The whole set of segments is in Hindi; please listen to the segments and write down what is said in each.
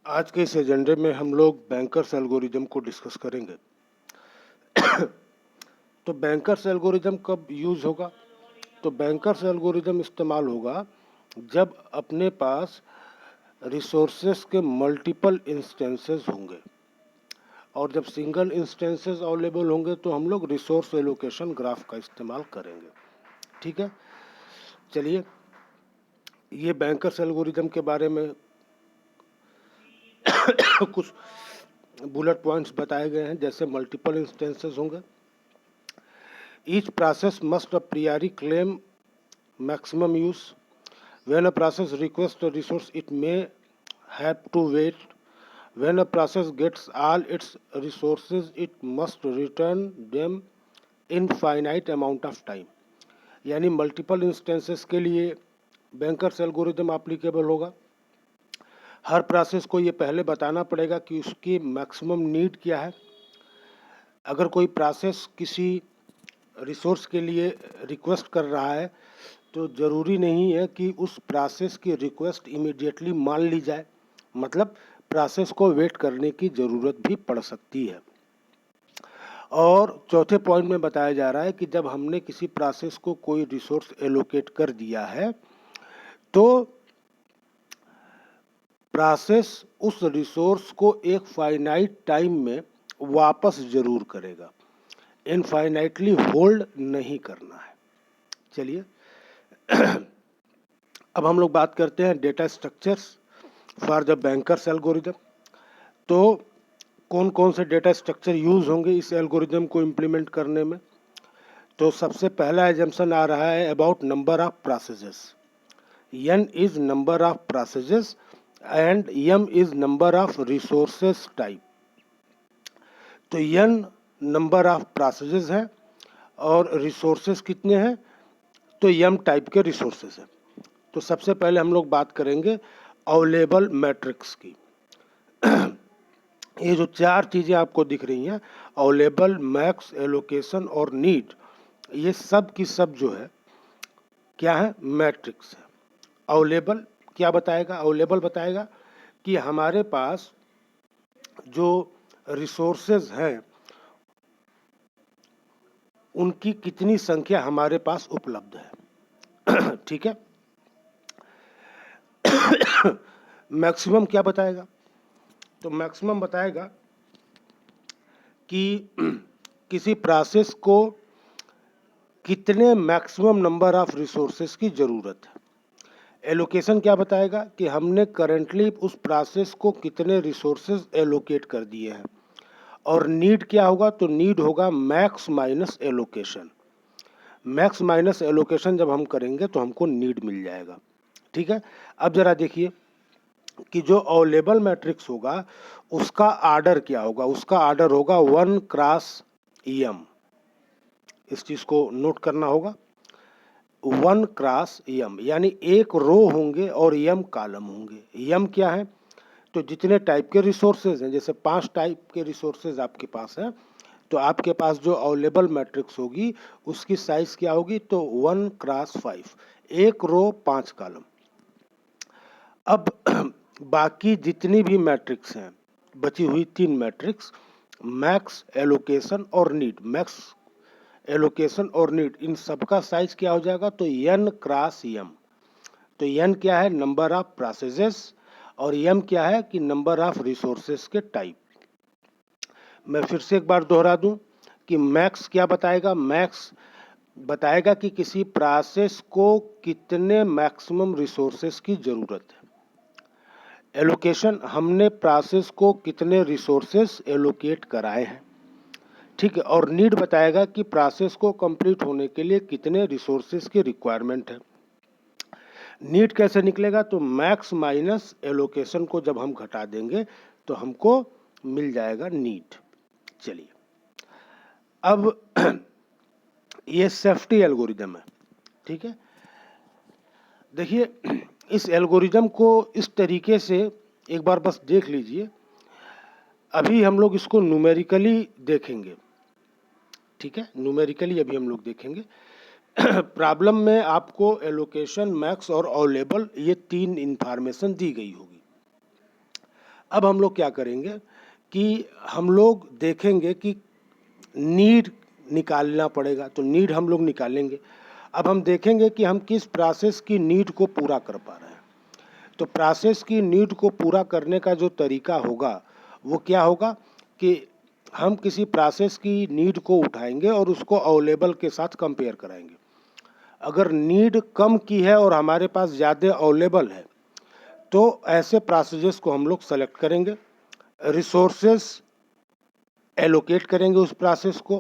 आज के इस एजेंडे में हम लोग बैंकर्स एल्गोरिदम को डिस्कस करेंगे। तो बैंकर्स एल्गोरिदम कब यूज़ होगा? तो बैंकर्स एल्गोरिदम इस्तेमाल होगा जब अपने पास रिसोर्सेस के मल्टीपल इंस्टेंसेस होंगे, और जब सिंगल इंस्टेंसेस अवेलेबल होंगे तो हम लोग रिसोर्स एलोकेशन ग्राफ का इस्तेमाल करेंगे। ठीक है, चलिए ये बैंकर्स एल्गोरिदम के बारे में कुछ बुलेट पॉइंट्स बताए गए हैं। जैसे मल्टीपल इंस्टेंसेस होंगे, each process must a priori claim maximum use. When a process requests a resource, it may have to wait. When a process gets all its resources, it must return them in finite amount of time. यानी मल्टीपल इंस्टेंसेस के लिए बैंकर्स एल्गोरिदम एप्लीकेबल होगा। हर प्रोसेस को ये पहले बताना पड़ेगा कि उसकी मैक्सिमम नीड क्या है। अगर कोई प्रोसेस किसी रिसोर्स के लिए रिक्वेस्ट कर रहा है तो ज़रूरी नहीं है कि उस प्रोसेस की रिक्वेस्ट इमीडिएटली मान ली जाए, मतलब प्रोसेस को वेट करने की ज़रूरत भी पड़ सकती है। और चौथे पॉइंट में बताया जा रहा है कि जब हमने किसी प्रोसेस को कोई रिसोर्स एलोकेट कर दिया है तो प्रोसेस उस रिसोर्स को एक फाइनाइट टाइम में वापस जरूर करेगा, इनफाइनाइटली होल्ड नहीं करना है। चलिए अब हम लोग बात करते हैं data structures for the bankers algorithm. तो कौन कौन से डेटा स्ट्रक्चर यूज़ होंगे इस एल्गोरिदम को इम्प्लीमेंट करने में? तो सबसे पहला एजम्पशन आ रहा है about number of processes. n is number of processes and m is number of resources type. तो n नंबर ऑफ प्रोसेसेस है और रिसोर्सेस कितने हैं? तो m टाइप के रिसोर्सेस हैं। तो सबसे पहले हम लोग बात करेंगे अवेलेबल मैट्रिक्स की। ये जो चार चीज़ें आपको दिख रही हैं, अवेलेबल, मैक्स, एलोकेशन और नीड, ये सब की सब जो है क्या है? मैट्रिक्स है। अवेलेबल क्या बताएगा? अवेलेबल बताएगा कि हमारे पास जो रिसोर्सेज हैं उनकी कितनी संख्या हमारे पास उपलब्ध है। ठीक है। मैक्सिमम क्या बताएगा? तो मैक्सिमम बताएगा कि किसी प्रोसेस को कितने मैक्सिमम नंबर ऑफ रिसोर्सेज की ज़रूरत है। एलोकेशन क्या बताएगा कि हमने करंटली उस प्रोसेस को कितने रिसोर्सेज एलोकेट कर दिए हैं। और नीड क्या होगा? तो नीड होगा max minus allocation. Max minus allocation जब हम करेंगे तो हमको नीड मिल जाएगा। ठीक है। अब जरा देखिए कि जो अवेलेबल मैट्रिक्स होगा उसका आर्डर क्या होगा? उसका आर्डर होगा 1 क्रॉस m। इस चीज को नोट करना होगा। 1 क्रॉस m यानी एक रो होंगे और m कॉलम होंगे। m क्या है? तो जितने टाइप के रिसोर्सेज हैं, जैसे 5 टाइप के रिसोर्सेज आपके पास हैं, तो आपके पास जो अवेलेबल मैट्रिक्स होगी उसकी साइज क्या होगी? तो 1 क्रॉस 5, एक रो 5 कॉलम। अब बाकी जितनी भी मैट्रिक्स हैं, बची हुई 3 मैट्रिक्स, मैक्स, एलोकेशन और नीड, मैक्स, एलोकेशन और नीड, इन सबका साइज क्या हो जाएगा? तो n क्रॉस m। तो n क्या है? नंबर ऑफ प्रोसेसेस, और m क्या है? कि नंबर ऑफ रिसोर्सेस के टाइप। मैं फिर से एक बार दोहरा दूं कि मैक्स क्या बताएगा? मैक्स बताएगा कि किसी प्रोसेस को कितने मैक्सिमम रिसोर्सेस की जरूरत है। एलोकेशन, हमने प्रोसेस को कितने रिसोर्सेस एलोकेट कराए हैं। ठीक है। और नीड बताएगा कि प्रोसेस को कंप्लीट होने के लिए कितने रिसोर्सेज की रिक्वायरमेंट है। नीड कैसे निकलेगा? तो मैक्स माइनस एलोकेशन को जब हम घटा देंगे तो हमको मिल जाएगा नीड। चलिए अब ये सेफ्टी एल्गोरिदम है। ठीक है। देखिए इस एल्गोरिदम को इस तरीके से एक बार बस देख लीजिए। अभी हम लोग इसको न्यूमेरिकली देखेंगे। ठीक है, न्यूमेरिकली अभी हम लोग देखेंगे। प्रॉब्लम में आपको एलोकेशन, मैक्स और अवेलेबल, ये 3 इंफॉर्मेशन दी गई होगी। अब हम लोग क्या करेंगे कि हम लोग देखेंगे कि नीड निकालना पड़ेगा, तो नीड हम लोग निकालेंगे। अब हम देखेंगे कि हम किस प्रोसेस की नीड को पूरा कर पा रहे हैं। तो प्रोसेस की नीड को पूरा करने का जो तरीका होगा वो क्या होगा कि हम किसी प्रोसेस की नीड को उठाएंगे और उसको अवेलेबल के साथ कंपेयर कराएंगे। अगर नीड कम की है और हमारे पास ज़्यादा अवेलेबल है तो ऐसे प्रोसेसेस को हम लोग सेलेक्ट करेंगे, रिसोर्सेस एलोकेट करेंगे उस प्रोसेस को।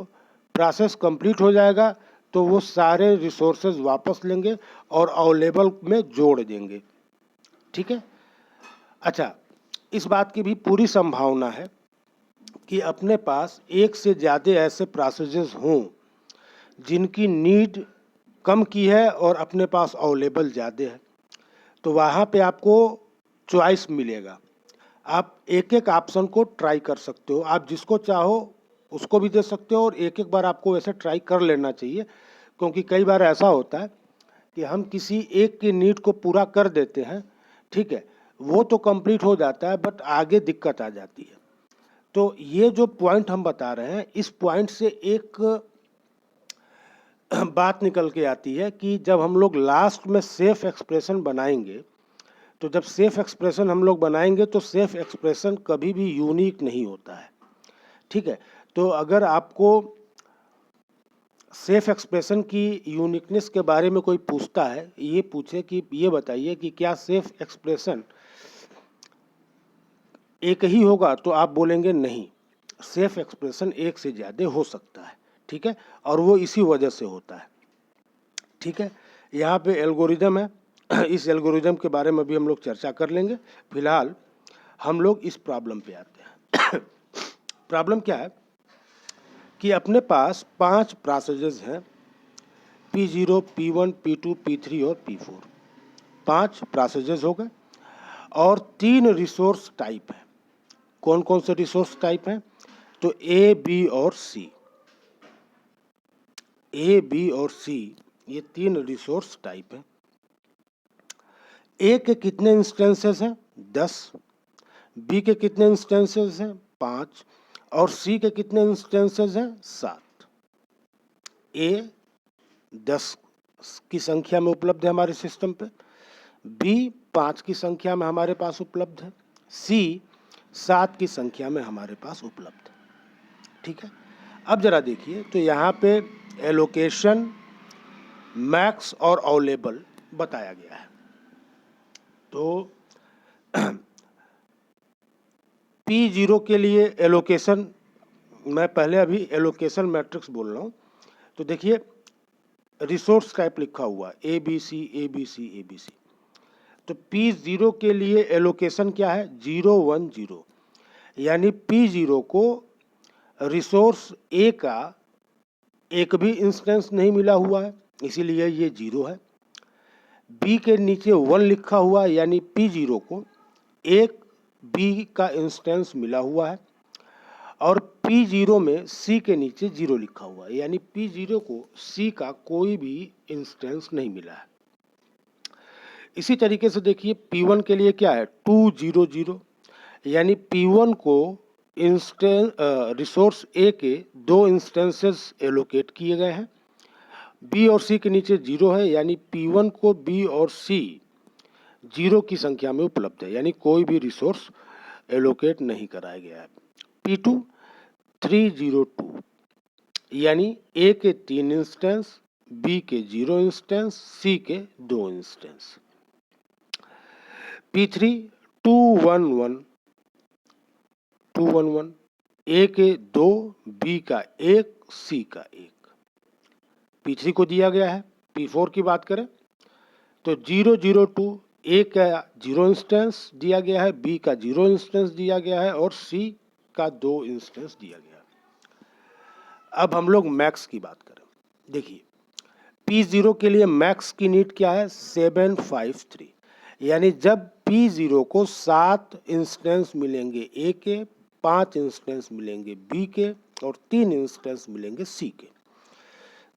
प्रोसेस कंप्लीट हो जाएगा तो वो सारे रिसोर्सेज वापस लेंगे और अवेलेबल में जोड़ देंगे। ठीक है। अच्छा, इस बात की भी पूरी संभावना है कि अपने पास एक से ज़्यादा ऐसे प्रोसेसेस हों जिनकी नीड कम की है और अपने पास अवेलेबल ज़्यादा है, तो वहाँ पे आपको चॉइस मिलेगा। आप एक एक ऑप्शन को ट्राई कर सकते हो, आप जिसको चाहो उसको भी दे सकते हो और एक एक बार आपको वैसे ट्राई कर लेना चाहिए, क्योंकि कई बार ऐसा होता है कि हम किसी एक की नीड को पूरा कर देते हैं, ठीक है, वो तो कंप्लीट हो जाता है बट आगे दिक्कत आ जाती है। तो ये जो पॉइंट हम बता रहे हैं, इस पॉइंट से एक बात निकल के आती है कि जब हम लोग लास्ट में सेफ एक्सप्रेशन बनाएंगे, तो जब सेफ एक्सप्रेशन हम लोग बनाएंगे तो सेफ एक्सप्रेशन कभी भी यूनिक नहीं होता है। ठीक है। तो अगर आपको सेफ एक्सप्रेशन की यूनिकनेस के बारे में कोई पूछता है, ये पूछे कि ये बताइए कि क्या सेफ एक्सप्रेशन एक ही होगा, तो आप बोलेंगे नहीं, सेफ एक्सप्रेशन एक से ज़्यादा हो सकता है। ठीक है, और वो इसी वजह से होता है। ठीक है, यहाँ पे एल्गोरिदम है, इस एल्गोरिदम के बारे में भी हम लोग चर्चा कर लेंगे। फिलहाल हम लोग इस प्रॉब्लम पे आते हैं। प्रॉब्लम क्या है कि अपने पास 5 प्रोसेसेस हैं, P0, P1, P2, P3 और P4। 5 प्रोसेसेस हो गए और 3 रिसोर्स टाइप है। कौन कौन से रिसोर्स टाइप हैं? तो A, B और C। A, B और C ये 3 रिसोर्स टाइप हैं। A के कितने इंस्टेंसेस हैं? 10। B के कितने इंस्टेंसेस हैं? 5। और C के कितने इंस्टेंसेस हैं? 7। A 10 की संख्या में उपलब्ध है हमारे सिस्टम पे, B 5 की संख्या में हमारे पास उपलब्ध है, C 7 की संख्या में हमारे पास उपलब्ध है। ठीक है। अब जरा देखिए, तो यहाँ पे एलोकेशन, मैक्स और अवेलेबल बताया गया है। तो P0 के लिए एलोकेशन, मैं पहले अभी एलोकेशन मैट्रिक्स बोल रहा हूँ। तो देखिए रिसोर्स टाइप लिखा हुआ A B C A B C A B C. तो P0 के लिए एलोकेशन क्या है? 0 1 0, यानी P0 को रिसोर्स ए का एक भी इंस्टेंस नहीं मिला हुआ है, इसीलिए ये 0 है। B के नीचे 1 लिखा हुआ है, यानी P0 को एक B का इंस्टेंस मिला हुआ है। और P0 में C के नीचे 0 लिखा हुआ है, यानी P0 को C का कोई भी इंस्टेंस नहीं मिला है। इसी तरीके से देखिए P1 के लिए क्या है? 2 0 0, यानी P1 को रिसोर्स A के 2 इंस्टेंसेस एलोकेट किए गए हैं। B और C के नीचे 0 है, यानी P1 को B और C 0 की संख्या में उपलब्ध है, यानी कोई भी रिसोर्स एलोकेट नहीं कराया गया है। P2 3 0 2, यानी A के 3 इंस्टेंस, B के 0 इंस्टेंस, C के 2 इंस्टेंस। P3 2 1 1 2 1 1, A के 2, B का 1, C का 1 P3 को दिया गया है। P4 की बात करें तो 0 0 2, A का 0 इंस्टेंस दिया गया है, B का 0 इंस्टेंस दिया गया है और C का 2 इंस्टेंस दिया गया है। अब हम लोग मैक्स की बात करें। देखिए P0 के लिए मैक्स की नीड क्या है? 7 5 3, यानी जब P0 को 7 इंस्टेंस मिलेंगे A के, 5 इंस्टेंस मिलेंगे B के और 3 इंस्टेंस मिलेंगे C के,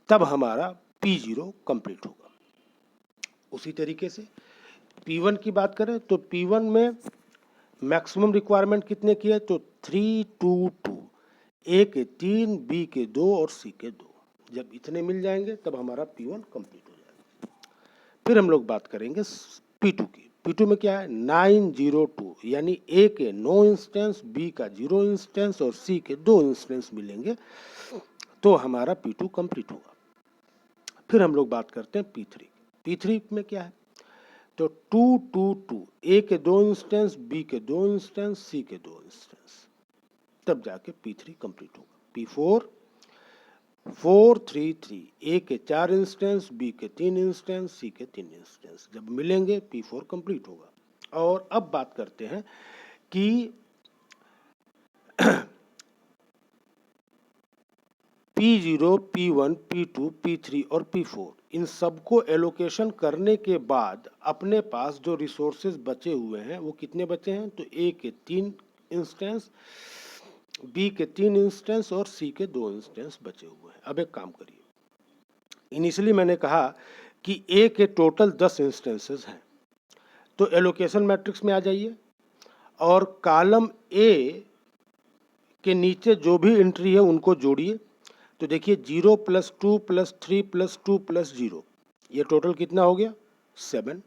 तब हमारा P0 कंप्लीट होगा। उसी तरीके से P1 की बात करें तो P1 में मैक्सिमम रिक्वायरमेंट कितने की है, तो 3 2 2, ए के 3, बी के 2 और सी के 2। जब इतने मिल जाएंगे तब हमारा P1 कंप्लीट हो जाएगा। फिर हम लोग बात करेंगे P2 की। P2 में क्या है, 902, यानी ए के 9 इंस्टेंस, बी का 0 इंस्टेंस और सी के 2 इंस्टेंस मिलेंगे तो हमारा P2 कंप्लीट होगा। फिर हम लोग बात करते हैं P3। P3 में क्या है, तो 2 2 2, ए के 2 इंस्टेंस, बी के 2 इंस्टेंस, सी के 2 इंस्टेंस, तब जाके P3 कंप्लीट होगा। P4 4 3 3, ए के 4 इंस्टेंस, बी के 3 इंस्टेंस, सी के 3 इंस्टेंस, जब मिलेंगे P4 कंप्लीट होगा। और अब बात करते हैं कि P0, P1, P2, P3 और P4 इन सबको एलोकेशन करने के बाद अपने पास जो रिसोर्सेज बचे हुए हैं वो कितने बचे हैं, तो ए के 3 इंस्टेंस, बी के 3 इंस्टेंस और सी के 2 इंस्टेंस बचे हुए हैं। अब एक काम करिए, इनिशियली मैंने कहा कि ए के टोटल 10 इंस्टेंसेस हैं, तो एलोकेशन मैट्रिक्स में आ जाइए और कॉलम ए के नीचे जो भी एंट्री है उनको जोड़िए। तो देखिए 0 + 2 + 3 + 2 + 0, ये टोटल कितना हो गया, 7।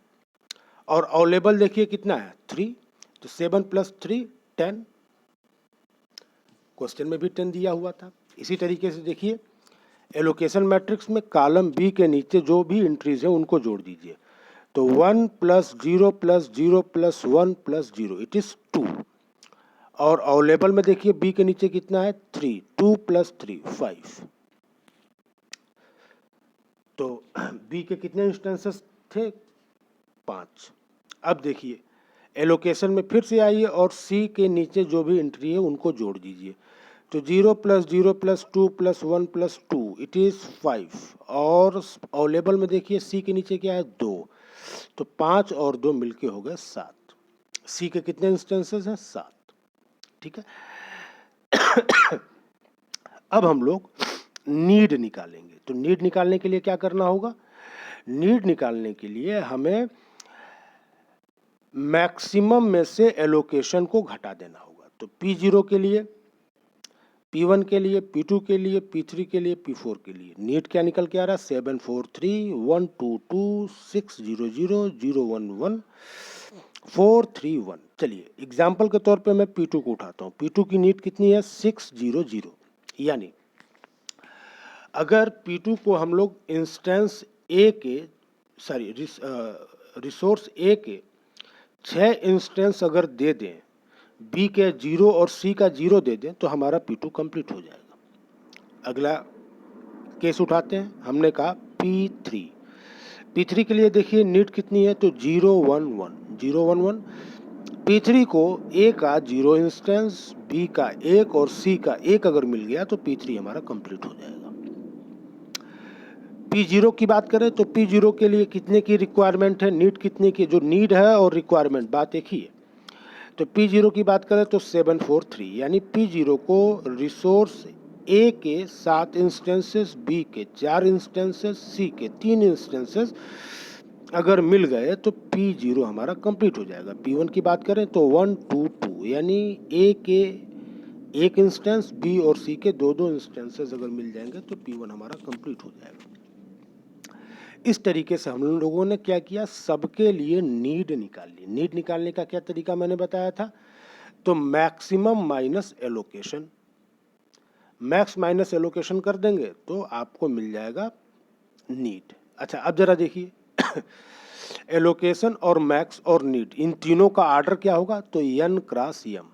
और अवेलेबल देखिए कितना है, 3, तो 7 + 3 10, क्वेश्चन में भी 10 दिया हुआ था। इसी तरीके से देखिए एलोकेशन मैट्रिक्स में कॉलम बी के नीचे जो भी एंट्रीज है उनको जोड़ दीजिए। तो 1 + 0 + 0 + 1 + 0 इट इज 2। और अवेलेबल में देखिए बी के नीचे कितना है, 3, 2 + 3 5। तो बी के कितने इंस्टेंसेस थे, 5। अब देखिए एलोकेशन में फिर से आइए और सी के नीचे जो भी एंट्री है उनको जोड़ दीजिए। तो 0 + 0 + 2 + 1 + 2 इट इज 5। और अवेलेबल में देखिए सी के नीचे क्या है, 2, तो 5 और 2 मिलके हो गए 7। सी के कितने इंस्टेंसेस हैं, 7। ठीक है। अब हम लोग नीड निकालेंगे। तो नीड निकालने के लिए क्या करना होगा, नीड निकालने के लिए हमें मैक्सिमम में से एलोकेशन को घटा देना होगा। तो P0 के लिए, P1 के लिए, P2 के लिए, P3 के लिए, P4 के लिए नीड क्या निकल के आ रहा है, 743 122 600 011 431। चलिए एग्जाम्पल के तौर पे मैं P2 को उठाता हूँ। P2 की नीड कितनी है, 600। यानी अगर P2 को हम लोग इंस्टेंस ए के रिसोर्स ए के 6 इंस्टेंस अगर दे दें, बी के 0 और सी का 0 दे दें तो हमारा P2 कंप्लीट हो जाएगा। अगला केस उठाते हैं, हमने कहा P3। P3 के लिए देखिए नीड कितनी है, तो 011 P3 को ए का 0 इंस्टेंस, बी का 1 और सी का 1 अगर मिल गया तो P3 हमारा कंप्लीट हो जाएगा। P0 की बात करें तो P0 के लिए कितने की रिक्वायरमेंट है, नीड कितने की, जो नीड है और रिक्वायरमेंट बात एक ही है। तो P0 की बात करें तो 743, यानी P0 को रिसोर्स ए के 7 इंस्टेंसेस, बी के 4 इंस्टेंसेस, सी के 3 इंस्टेंसेस अगर मिल गए तो P0 हमारा कंप्लीट हो जाएगा। P1 की बात करें तो 1 2 2, यानी ए के 1 इंस्टेंस, बी और सी के 2 इंस्टेंसेस अगर मिल जाएंगे तो P1 हमारा कंप्लीट हो जाएगा। इस तरीके से हम लोगों ने क्या किया, सबके लिए नीड निकाल ली। नीड निकालने का क्या तरीका मैंने बताया था, तो maximum minus allocation, max minus allocation कर देंगे तो आपको मिल जाएगा नीड। अच्छा अब जरा देखिए एलोकेशन और मैक्स और नीड इन तीनों का ऑर्डर क्या होगा, तो n क्रॉस m।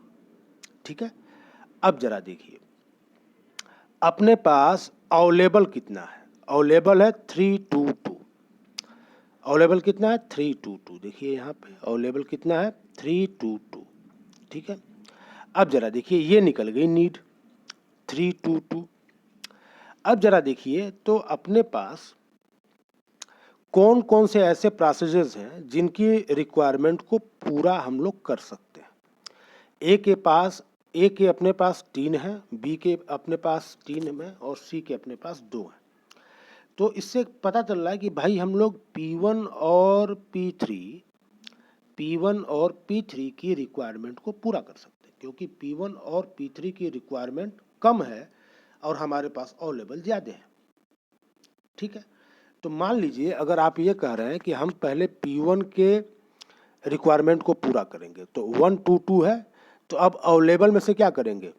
ठीक है। अब जरा देखिए अपने पास अवेलेबल कितना है, अवेलेबल है 322। अवेलेबल कितना है, 322। देखिए यहाँ पे अवेलेबल कितना है, 322। ठीक है। अब जरा देखिए ये निकल गई नीड 322। अब जरा देखिए तो अपने पास कौन कौन से ऐसे प्रोसेसेस हैं जिनकी रिक्वायरमेंट को पूरा हम लोग कर सकते हैं। ए के अपने पास 3 है, बी के अपने पास 3 है और सी के अपने पास 2 है। तो इससे पता चल रहा है कि भाई हम लोग P1 और P3 P1 और P3 की रिक्वायरमेंट को पूरा कर सकते हैं, क्योंकि P1 और P3 की रिक्वायरमेंट कम है और हमारे पास अवेलेबल ज़्यादा है। ठीक है, तो मान लीजिए अगर आप ये कह रहे हैं कि हम पहले P1 के रिक्वायरमेंट को पूरा करेंगे, तो 122 है, तो अब अवेलेबल में से क्या करेंगे,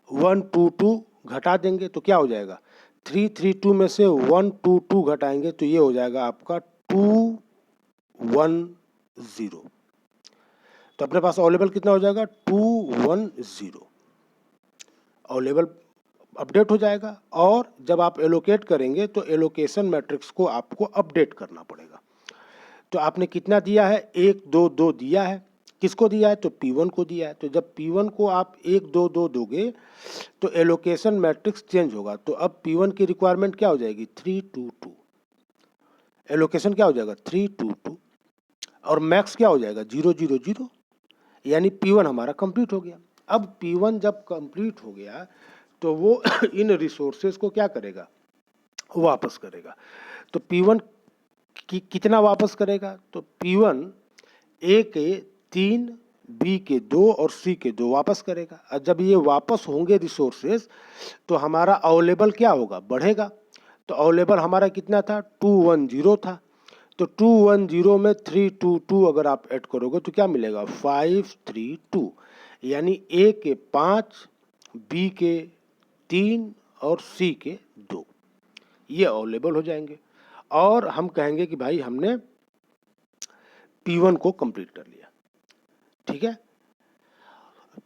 122 घटा देंगे तो क्या हो जाएगा, 332 में से 122 घटाएंगे तो ये हो जाएगा आपका 210। तो अपने पास अवेलेबल कितना हो जाएगा, 210 अवेलेबल अपडेट हो जाएगा। और जब आप एलोकेट करेंगे तो एलोकेशन मैट्रिक्स को आपको अपडेट करना पड़ेगा। तो आपने कितना दिया है, 1 2 2 दिया है, किसको दिया है, तो P1 को दिया है। तो जब P1 को आप 1 2 2 दोगे तो एलोकेशन मैट्रिक्स चेंज होगा। तो अब P1 की रिक्वायरमेंट क्या हो जाएगी, 322, एलोकेशन क्या हो जाएगा 322, और मैक्स क्या हो जाएगा 0 0 0, यानी P1 हमारा कंप्लीट हो गया। अब P1 जब कंप्लीट हो गया तो वो इन रिसोर्सेज को क्या करेगा, वापस करेगा। तो P1 कितना वापस करेगा, तो P1 A के 3, B के 2 और C के 2 वापस करेगा। और जब ये वापस होंगे रिसोर्सेज तो हमारा अवेलेबल क्या होगा, बढ़ेगा। तो अवेलेबल हमारा कितना था, 210 था। तो 210 में 322 अगर आप ऐड करोगे तो क्या मिलेगा, 532, यानी A के 5, B के 3 और C के 2 ये अवेलेबल हो जाएंगे। और हम कहेंगे कि भाई हमने P1 को कंप्लीट कर लिया। ठीक है,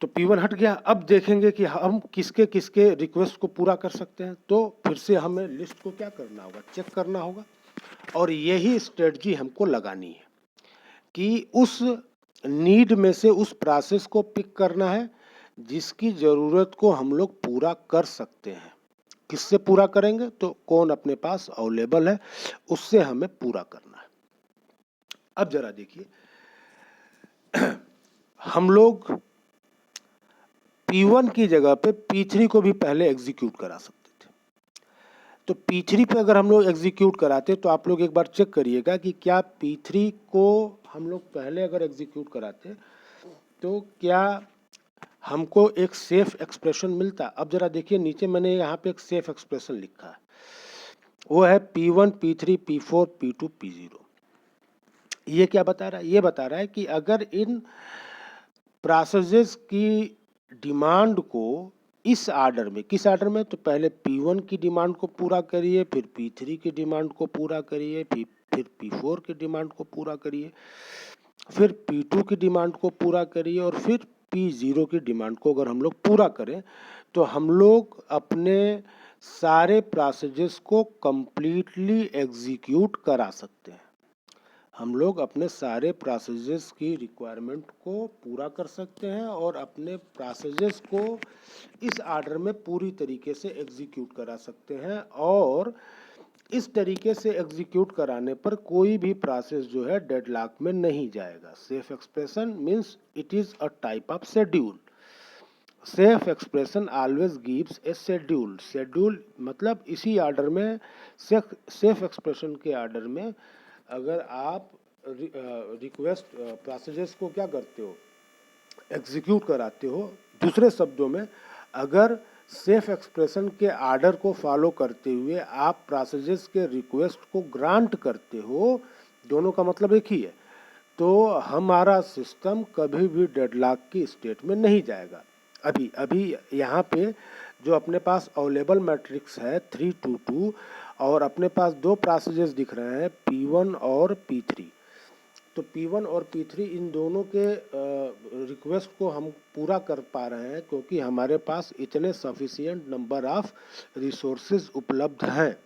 तो P1 हट गया। अब देखेंगे कि हम किसके किसके रिक्वेस्ट को पूरा कर सकते हैं। तो फिर से हमें लिस्ट को क्या करना होगा, चेक करना होगा। और यही स्ट्रेटजी हमको लगानी है कि उस नीड में से उस प्रोसेस को पिक करना है जिसकी ज़रूरत को हम लोग पूरा कर सकते हैं। किससे पूरा करेंगे, तो कौन अपने पास अवेलेबल है उससे हमें पूरा करना है। अब जरा देखिए, हम लोग P1 की जगह पे P3 को भी पहले एग्जीक्यूट करा सकते थे। तो P3 पे अगर हम लोग एग्जीक्यूट कराते तो आप लोग एक बार चेक करिएगा कि क्या P3 को हम लोग पहले अगर एग्जीक्यूट कराते तो क्या हमको एक सेफ एक्सप्रेशन मिलता। अब जरा देखिए नीचे मैंने यहाँ पे एक सेफ एक्सप्रेशन लिखा है, वो है P1 P3 P4 P2 P0। ये क्या बता रहा है, ये बता रहा है कि अगर इन प्रोसेसेस की डिमांड को इस आर्डर में, किस आर्डर में, तो पहले P1 की डिमांड को पूरा करिए, फिर P3 की डिमांड को पूरा करिए, फिर P4 की डिमांड को पूरा करिए, फिर P2 की डिमांड को पूरा करिए, और फिर P0 की डिमांड को अगर हम लोग पूरा करें तो हम लोग अपने सारे प्रोसेसेस को कंप्लीटली एग्जीक्यूट करा सकते हैं। हम लोग अपने सारे प्रोसेसेस की रिक्वायरमेंट को पूरा कर सकते हैं और अपने प्रोसेसेस को इस आर्डर में पूरी तरीके से एग्जीक्यूट करा सकते हैं। और इस तरीके से एग्जीक्यूट कराने पर कोई भी प्रोसेस जो है डेडलॉक में नहीं जाएगा। Safe expression means it is a type of schedule. Safe expression always gives A schedule. Schedule मतलब इसी आर्डर में, सेफ एक्सप्रेशन के आर्डर में अगर आप रिक्वेस्ट प्रोसेसेस को क्या करते हो, एग्जीक्यूट कराते हो। दूसरे शब्दों में, अगर सेफ एक्सप्रेशन के आर्डर को फॉलो करते हुए आप प्रोसेसेस के रिक्वेस्ट को ग्रांट करते हो, दोनों का मतलब एक ही है, तो हमारा सिस्टम कभी भी डेडलॉक की स्टेट में नहीं जाएगा। अभी यहाँ पे जो अपने पास अवेलेबल मैट्रिक्स है 322, और अपने पास दो प्रोसेसेस दिख रहे हैं P1 और P3। तो P1 और P3 इन दोनों के रिक्वेस्ट को हम पूरा कर पा रहे हैं क्योंकि हमारे पास इतने सफिशिएंट नंबर ऑफ रिसोर्सेज उपलब्ध हैं।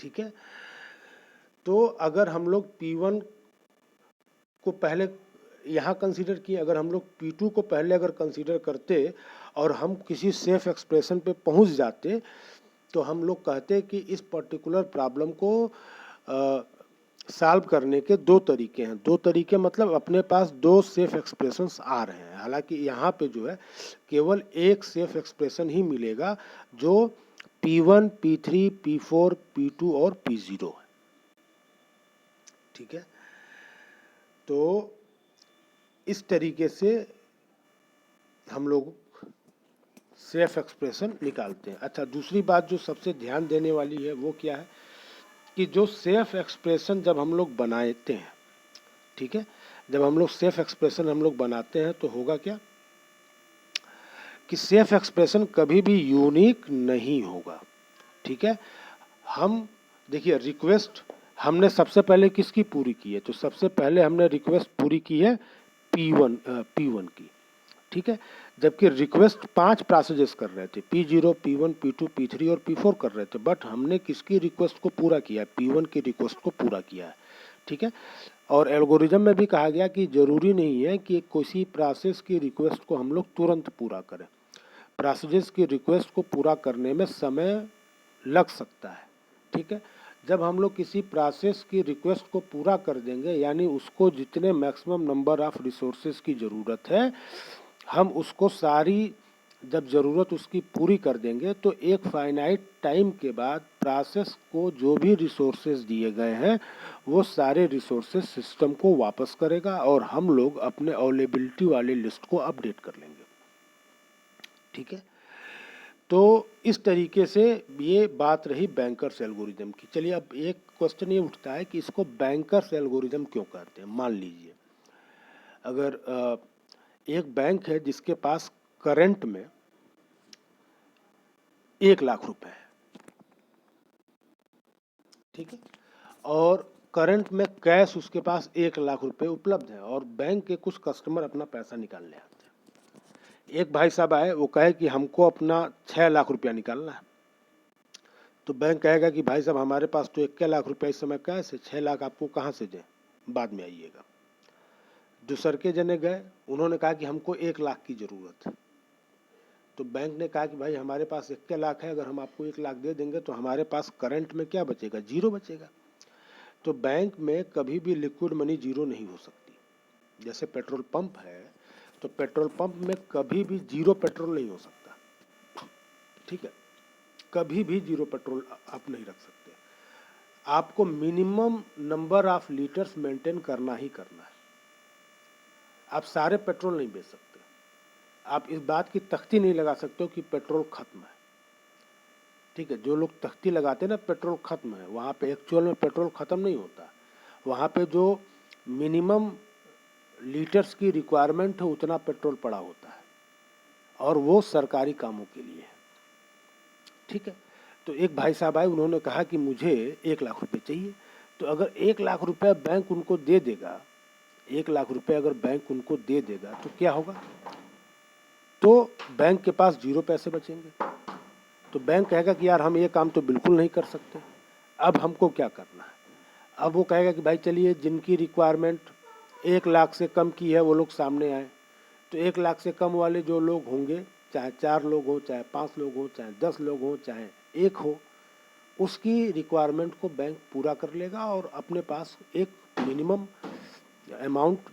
ठीक है, तो अगर हम लोग P1 को पहले यहाँ कंसीडर किए, अगर हम लोग P2 को पहले अगर कंसीडर करते और हम किसी सेफ एक्सप्रेशन पे पहुँच जाते तो हम लोग कहते कि इस पर्टिकुलर प्रॉब्लम को सॉल्व करने के दो तरीके हैं। दो तरीके मतलब अपने पास दो सेफ एक्सप्रेशंस आ रहे हैं। हालांकि यहाँ पे जो है केवल एक सेफ एक्सप्रेशन ही मिलेगा जो P1 P3 P4 P2 और P0 है। ठीक है, तो इस तरीके से हम लोग सेफ एक्सप्रेशन निकालते हैं। अच्छा, दूसरी बात जो सबसे ध्यान देने वाली है वो क्या है कि जो सेफ एक्सप्रेशन जब हम लोग बनाते हैं, ठीक है, जब हम लोग सेफ एक्सप्रेशन हम लोग बनाते हैं तो होगा क्या कि सेफ एक्सप्रेशन कभी भी यूनिक नहीं होगा। ठीक है, हम देखिए रिक्वेस्ट हमने सबसे पहले किसकी पूरी की है, तो सबसे पहले हमने रिक्वेस्ट पूरी की है P1 की। ठीक है, जबकि रिक्वेस्ट 5 प्रोसेसेस कर रहे थे, P0, P1, P2, P3 और P4 कर रहे थे, बट हमने किसकी रिक्वेस्ट को पूरा किया है, P1 की रिक्वेस्ट को पूरा किया है। ठीक है, और एल्गोरिज्म में भी कहा गया कि जरूरी नहीं है कि किसी प्रोसेस की रिक्वेस्ट को हम लोग तुरंत पूरा करें, प्रोसेस की रिक्वेस्ट को पूरा करने में समय लग सकता है। ठीक है, जब हम लोग किसी प्रोसेस की रिक्वेस्ट को पूरा कर देंगे, यानी उसको जितने मैक्सिमम नंबर ऑफ रिसोर्सेज की ज़रूरत है हम उसको सारी जब ज़रूरत उसकी पूरी कर देंगे, तो एक फाइनाइट टाइम के बाद प्रोसेस को जो भी रिसोर्सेज दिए गए हैं वो सारे रिसोर्सेज सिस्टम को वापस करेगा और हम लोग अपने अवेलेबिलिटी वाले लिस्ट को अपडेट कर लेंगे। ठीक है, तो इस तरीके से ये बात रही बैंकर्स एल्गोरिदम की। चलिए अब एक क्वेश्चन ये उठता है कि इसको बैंकर्स एल्गोरिदम क्यों कहते हैं। मान लीजिए अगर एक बैंक है जिसके पास करंट में 1,00,000 रुपए है, ठीक है, और करंट में कैश उसके पास 1,00,000 रुपए उपलब्ध है और बैंक के कुछ कस्टमर अपना पैसा निकालने आते हैं। एक भाई साहब आए, वो कहे कि हमको अपना 6,00,000 रुपया निकालना है, तो बैंक कहेगा कि भाई साहब हमारे पास तो 1,00,000 रुपया इस समय कैश है, 6,00,000 आपको कहाँ से दें, बाद में आइएगा। दूसर के जने गए, उन्होंने कहा कि हमको 1,00,000 की ज़रूरत है, तो बैंक ने कहा कि भाई हमारे पास 1,00,000 है, अगर हम आपको 1,00,000 दे देंगे तो हमारे पास करंट में क्या बचेगा, जीरो बचेगा। तो बैंक में कभी भी लिक्विड मनी जीरो नहीं हो सकती। जैसे पेट्रोल पंप है, तो पेट्रोल पंप में कभी भी जीरो पेट्रोल नहीं हो सकता। ठीक है, कभी भी जीरो पेट्रोल आप नहीं रख सकते। आपको minimum number of litres maintain करना ही करना है। आप सारे पेट्रोल नहीं बेच सकते, आप इस बात की तख्ती नहीं लगा सकते हो कि पेट्रोल खत्म है। ठीक है, जो लोग तख्ती लगाते हैं ना पेट्रोल खत्म है, वहाँ पे एक्चुअल में पेट्रोल खत्म नहीं होता। वहाँ पे जो मिनिमम लीटर्स की रिक्वायरमेंट है उतना पेट्रोल पड़ा होता है और वो सरकारी कामों के लिए है। ठीक है, तो एक भाई साहब आए, उन्होंने कहा कि मुझे 1,00,000 रुपये चाहिए। तो अगर 1,00,000 रुपये बैंक उनको दे देगा, 1,00,000 रुपये अगर बैंक उनको दे देगा तो क्या होगा, तो बैंक के पास जीरो पैसे बचेंगे। तो बैंक कहेगा कि यार हम ये काम तो बिल्कुल नहीं कर सकते, अब हमको क्या करना है। अब वो कहेगा कि भाई चलिए जिनकी रिक्वायरमेंट 1,00,000 से कम की है वो लोग सामने आए। तो 1,00,000 से कम वाले जो लोग होंगे, चाहे 4 लोग हो, चाहे 5 लोग हो, चाहे 10 लोग हो, चाहे 1 हो, उसकी रिक्वायरमेंट को बैंक पूरा कर लेगा और अपने पास एक मिनिमम अमाउंट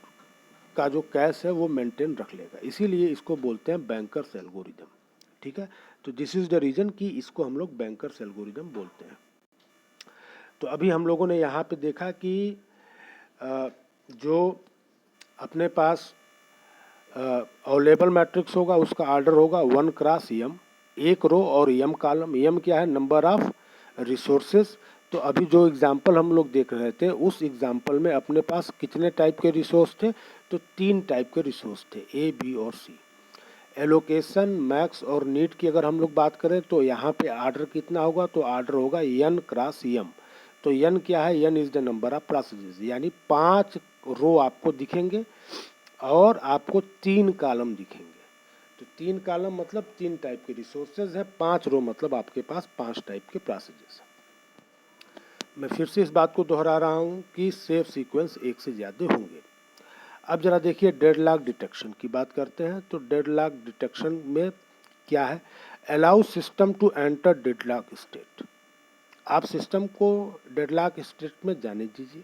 का जो कैश है वो मेंटेन रख लेगा। इसीलिए इसको बोलते हैं बैंकर्स एल्गोरिदम। ठीक है, तो दिस इज़ द रीज़न कि इसको हम लोग बैंकर्स एल्गोरिदम बोलते हैं। तो अभी हम लोगों ने यहाँ पे देखा कि जो अपने पास अवेलेबल मैट्रिक्स होगा उसका ऑर्डर होगा 1 क्रॉस m, एक रो और m कॉलम। m क्या है, नंबर ऑफ रिसोर्सेज। तो अभी जो एग्जांपल हम लोग देख रहे थे उस एग्जांपल में अपने पास कितने टाइप के रिसोर्स थे, तो 3 टाइप के रिसोर्स थे, A, B और C। एलोकेशन, मैक्स और नीड की अगर हम लोग बात करें तो यहाँ पे ऑर्डर कितना होगा, तो ऑर्डर होगा n क्रॉस m। तो n क्या है, n is the number of processes, यानी 5 रो आपको दिखेंगे और आपको 3 कॉलम दिखेंगे। तो 3 कॉलम मतलब 3 टाइप के रिसोर्सेज है, 5 रो मतलब आपके पास 5 टाइप के प्रोसेसेस है। मैं फिर से इस बात को दोहरा रहा हूँ कि सेफ सीक्वेंस एक से ज़्यादा होंगे। अब जरा देखिए डेडलॉक डिटेक्शन की बात करते हैं। तो डेडलॉक डिटेक्शन में क्या है, allow system to enter deadlock state. आप सिस्टम को डेडलॉक स्टेट में जाने दीजिए,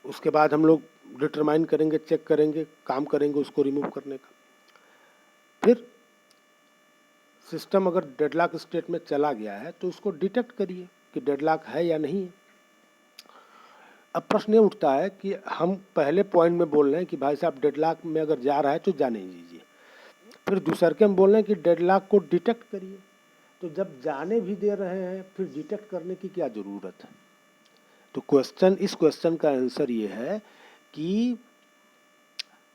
उसके बाद हम लोग डिटरमाइन करेंगे, चेक करेंगे, काम करेंगे उसको रिमूव करने का। फिर सिस्टम अगर डेडलॉक स्टेट में चला गया है तो उसको डिटेक्ट करिए कि डेडलॉक है या नहीं है। अब प्रश्न ये उठता है कि हम पहले पॉइंट में बोल रहे हैं कि भाई साहब डेडलॉक में अगर जा रहा है तो जाने दीजिए, फिर दूसर के हम बोल रहे हैं कि डेडलॉक को डिटेक्ट करिए। तो जब जाने भी दे रहे हैं फिर डिटेक्ट करने की क्या ज़रूरत है? तो इस क्वेश्चन का आंसर ये है कि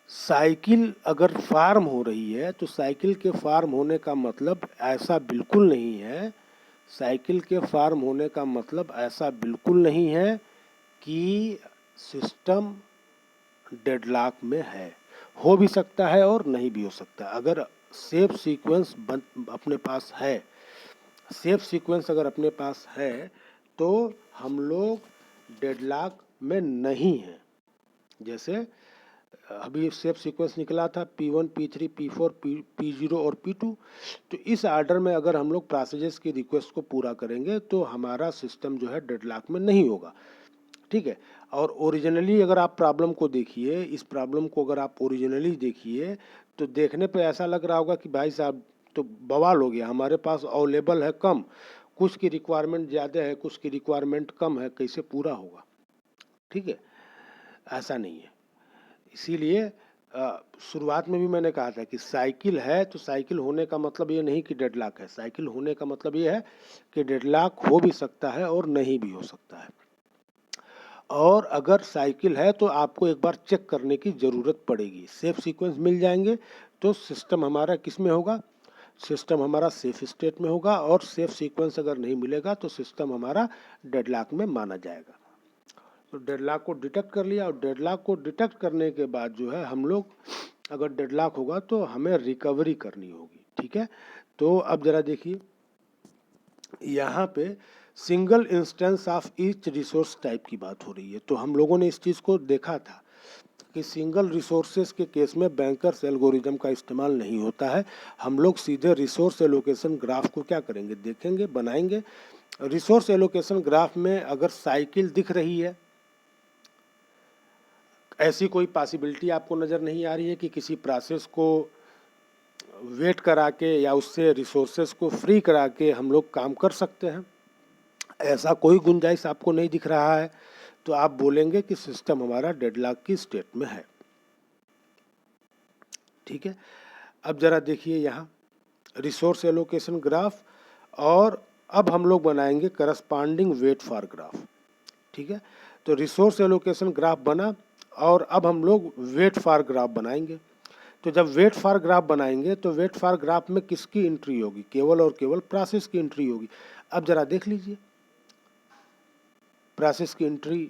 साइकिल अगर फार्म हो रही है तो साइकिल के फार्म होने का मतलब ऐसा बिल्कुल नहीं है, साइकिल के फार्म होने का मतलब ऐसा बिल्कुल नहीं है कि सिस्टम डेडलॉक में है। हो भी सकता है और नहीं भी हो सकता। अगर सेफ सीक्वेंस अपने पास है, सेफ सीक्वेंस अगर अपने पास है तो हम लोग डेडलॉक में नहीं हैं। जैसे अभी सेफ सीक्वेंस निकला था P1, P3, P4, P0 और P2। तो इस आर्डर में अगर हम लोग पैसेजेस की रिक्वेस्ट को पूरा करेंगे तो हमारा सिस्टम जो है डेडलॉक में नहीं होगा, ठीक है। और ओरिजिनली अगर आप प्रॉब्लम को देखिए, इस प्रॉब्लम को अगर आप ओरिजिनली देखिए तो देखने पे ऐसा लग रहा होगा कि भाई साहब तो बवाल हो गया, हमारे पास अवेलेबल है कम, कुछ की रिक्वायरमेंट ज़्यादा है, कुछ की रिक्वायरमेंट कम है, कैसे पूरा होगा? ठीक है, ऐसा नहीं है। इसीलिए शुरुआत में भी मैंने कहा था कि साइकिल है तो साइकिल होने का मतलब ये नहीं कि डेडलॉक है, साइकिल होने का मतलब ये है कि डेडलॉक हो भी सकता है और नहीं भी हो सकता है। और अगर साइकिल है तो आपको एक बार चेक करने की ज़रूरत पड़ेगी। सेफ सीक्वेंस मिल जाएंगे तो सिस्टम हमारा किस में होगा? सिस्टम हमारा सेफ स्टेट में होगा। और सेफ सीक्वेंस अगर नहीं मिलेगा तो सिस्टम हमारा डेडलॉक में माना जाएगा। तो डेडलॉक को डिटेक्ट कर लिया, और डेडलॉक को डिटेक्ट करने के बाद जो है हम लोग, अगर डेडलॉक होगा तो हमें रिकवरी करनी होगी, ठीक है। तो अब ज़रा देखिए, यहाँ पे single instance of each resource type की बात हो रही है। तो हम लोगों ने इस चीज़ को देखा था कि सिंगल रिसोर्सेज के केस में बैंकर्स एल्गोरिदम का इस्तेमाल नहीं होता है। हम लोग सीधे रिसोर्स एलोकेशन ग्राफ को क्या करेंगे, देखेंगे, बनाएंगे। रिसोर्स एलोकेशन ग्राफ में अगर साइकिल दिख रही है, ऐसी कोई पॉसिबिलिटी आपको नज़र नहीं आ रही है कि किसी प्रोसेस को वेट करा के या उससे रिसोर्सेज को फ्री करा के हम लोग काम कर सकते हैं, ऐसा कोई गुंजाइश आपको नहीं दिख रहा है, तो आप बोलेंगे कि सिस्टम हमारा डेडलॉक की स्टेट में है, ठीक है। अब ज़रा देखिए यहाँ रिसोर्स एलोकेशन ग्राफ, और अब हम लोग बनाएंगे करस्पॉन्डिंग वेट फॉर ग्राफ, ठीक है। तो रिसोर्स एलोकेशन ग्राफ बना और अब हम लोग वेट फॉर ग्राफ बनाएंगे। तो जब वेट फॉर ग्राफ बनाएंगे तो वेट फॉर ग्राफ में किसकी एंट्री होगी? केवल और केवल प्रोसेस की एंट्री होगी। अब जरा देख लीजिए, प्रोसेस की एंट्री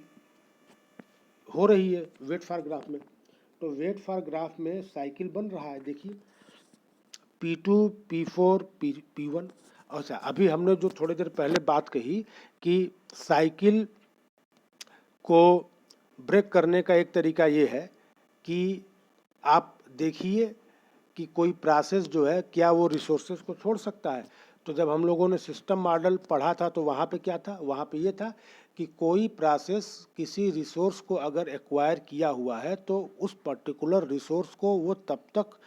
हो रही है वेट फॉर ग्राफ में। तो वेट फॉर ग्राफ में साइकिल बन रहा है, देखिए P2, P4, P1। अच्छा, अभी हमने जो थोड़ी देर पहले बात कही कि साइकिल को ब्रेक करने का एक तरीका ये है कि आप देखिए कि कोई प्रोसेस जो है क्या वो रिसोर्सेज को छोड़ सकता है। तो जब हम लोगों ने सिस्टम मॉडल पढ़ा था तो वहाँ पे क्या था? वहाँ पे ये था कि कोई प्रोसेस किसी रिसोर्स को अगर एक्वायर किया हुआ है तो उस पर्टिकुलर रिसोर्स को वो तब तक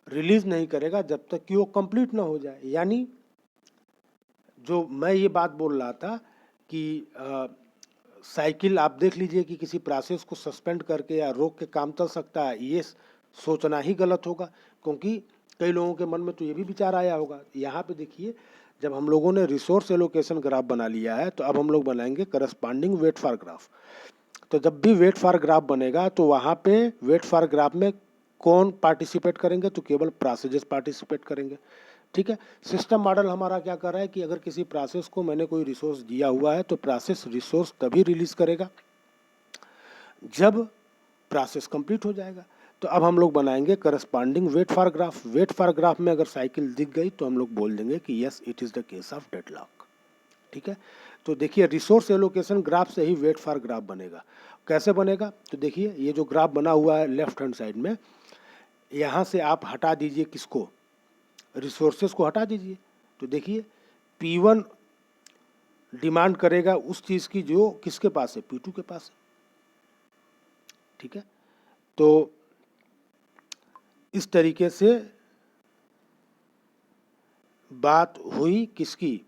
रिलीज नहीं करेगा जब तक कि वो कंप्लीट ना हो जाए। यानी जो मैं ये बात बोल रहा था कि साइकिल आप देख लीजिए कि किसी प्रोसेस को सस्पेंड करके या रोक के काम चल सकता है, ये सोचना ही गलत होगा, क्योंकि कई लोगों के मन में तो ये भी विचार आया होगा। यहाँ पे देखिए, जब हम लोगों ने रिसोर्स एलोकेशन ग्राफ बना लिया है तो अब हम लोग बनाएंगे करस्पॉन्डिंग वेट फॉर ग्राफ। तो जब भी वेट फॉर ग्राफ बनेगा तो वहाँ पे वेट फॉर ग्राफ में कौन पार्टिसिपेट करेंगे? तो केवल प्रोसेसेस पार्टिसिपेट करेंगे, ठीक है। सिस्टम मॉडल हमारा क्या कर रहा है कि अगर किसी प्रोसेस को मैंने कोई रिसोर्स दिया हुआ है तो प्रोसेस रिसोर्स तभी रिलीज करेगा जब प्रोसेस कंप्लीट हो जाएगा। तो अब हम लोग बनाएंगे corresponding wait for graph. Wait for graph में अगर साइकिल दिख गई तो हम लोग बोल देंगे कि yes, it is the case of deadlock, ठीक है। तो देखिए, रिसोर्स एलोकेशन ग्राफ से ही वेट फॉर ग्राफ बनेगा। कैसे बनेगा? तो देखिए, ये जो ग्राफ बना हुआ है लेफ्ट हैंड साइड में, यहाँ से आप हटा दीजिए किसको? रिसोर्सेज को हटा दीजिए। तो देखिए, P1 डिमांड करेगा उस चीज़ की जो किसके पास है? P2 के पास है, ठीक है। तो इस तरीके से बात हुई किसकी?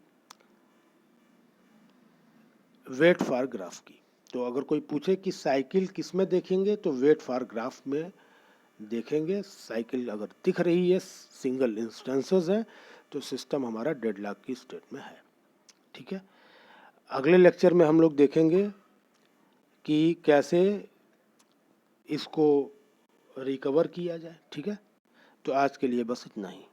वेट फॉर ग्राफ की। तो अगर कोई पूछे कि साइकिल किस में देखेंगे तो वेट फॉर ग्राफ में देखेंगे। साइकिल अगर दिख रही है, सिंगल इंस्टेंसेस है, तो सिस्टम हमारा डेडलॉक की स्टेट में है। ठीक है, अगले लेक्चर में हम लोग देखेंगे कि कैसे इसको रिकवर किया जाए। ठीक है, तो आज के लिए बस इतना ही।